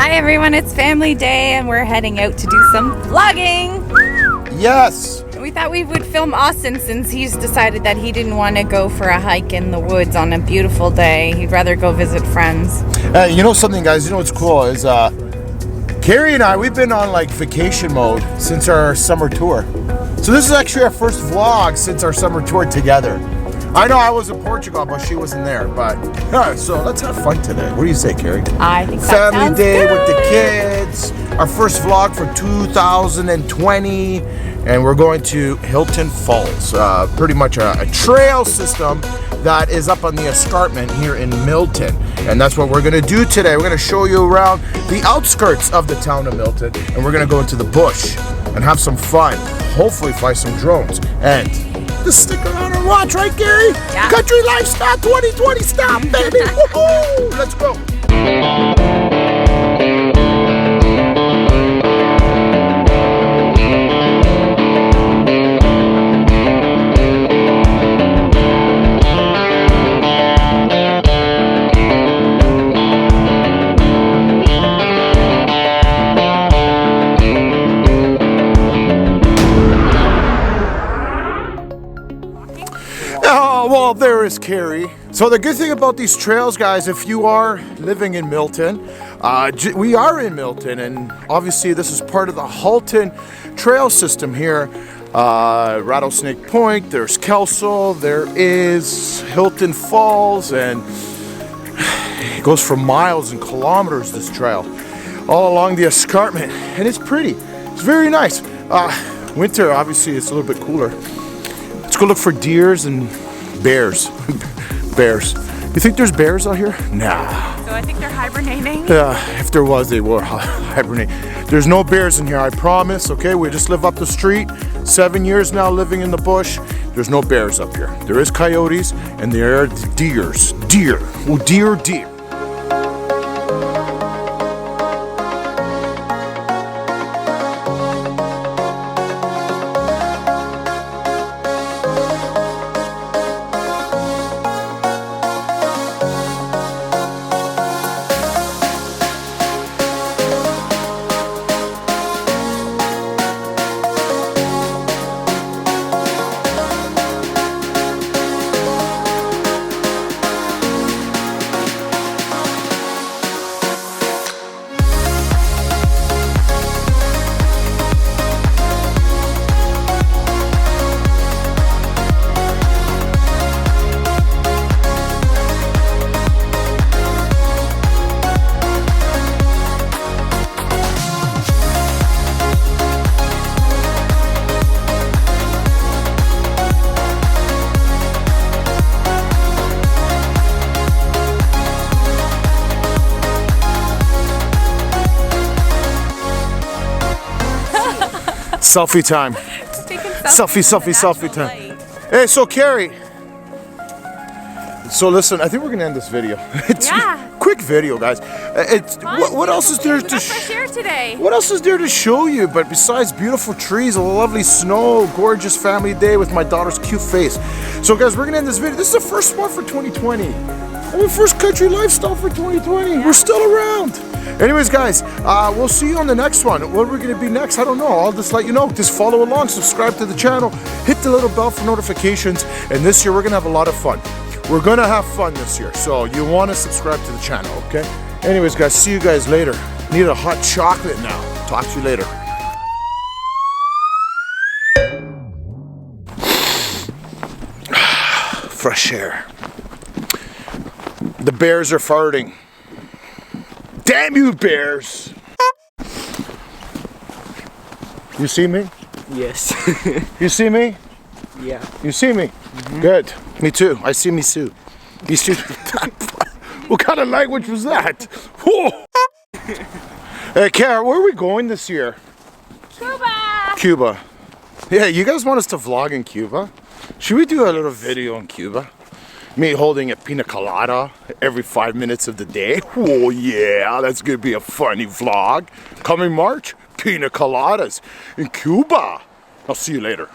Hi everyone, it's family day and we're heading out to do some vlogging. Yes! We thought we would film Austin since he's decided that he didn't want to go for a hike in the woods on a beautiful day. He'd rather go visit friends. You know something, guys? You know what's cool is Carrie and I, we've been on like vacation mode since our summer tour. So this is actually our first vlog since our summer tour together. I know I was in Portugal, but she wasn't there. But so let's have fun today. What do you say, Carrie? I think that Family sounds day good. with the kids. Our first vlog for 2020, and we're going to Hilton Falls. Pretty much a trail system that is up on the escarpment here in Milton, and that's what we're gonna do today. We're gonna show you around the outskirts of the town of Milton, and we're gonna go into the bush and have some fun. Hopefully, fly some drones and. Just stick around and watch, right, Gary? Yeah. Country Lifestyle 2020 style, baby! Woohoo! Let's go! Well, there is Carrie. So the good thing about these trails, guys, if you are living in Milton, we are in Milton, and obviously this is part of the Halton trail system here. Rattlesnake Point, there's Kelso, there is Hilton Falls, and it goes for miles and kilometers, this trail, all along the escarpment, and it's pretty. It's very nice. Winter, obviously, it's a little bit cooler. Let's go look for deers and bears. Bears. You think there's bears out here? Nah. So I think they're hibernating. Yeah, if there was, they would hibernate. There's no bears in here, I promise, okay? We just live up the street. 7 years now living in the bush. There's no bears up here. There is coyotes and there are deers. Deer. Oh, deer. Selfie time. Selfie time. Hey, so Carrie. So listen, I think we're gonna end this video. It's quick video, guys. What else is there to share today? What else is there to show you? But besides beautiful trees, a lovely snow, gorgeous family day with my daughter's cute face. So guys, we're gonna end this video. This is the first one for 2020. I mean, first country lifestyle for 2020. Yeah. We're still around. Anyways, guys, we'll see you on the next one. What are we going to be next? I don't know. I'll just let you know. Just follow along, subscribe to the channel, hit the little bell for notifications. And this year, we're going to have a lot of fun. We're going to have fun this year. So you want to subscribe to the channel, okay? Anyways, guys, see you guys later. Need a hot chocolate now. Talk to you later. Fresh air. The bears are farting. Damn you, bears! You see me? Yes. You see me? Yeah. You see me? Mm-hmm. Good. Me too. I see me too. You see? What kind of language was that? Whoa. Hey, Kara, where are we going this year? Cuba. Yeah, you guys want us to vlog in Cuba? Should we do a little video in Cuba? Me holding a pina colada every 5 minutes of the day. Oh yeah, that's gonna be a funny vlog. Coming March, pina coladas in Cuba. I'll see you later.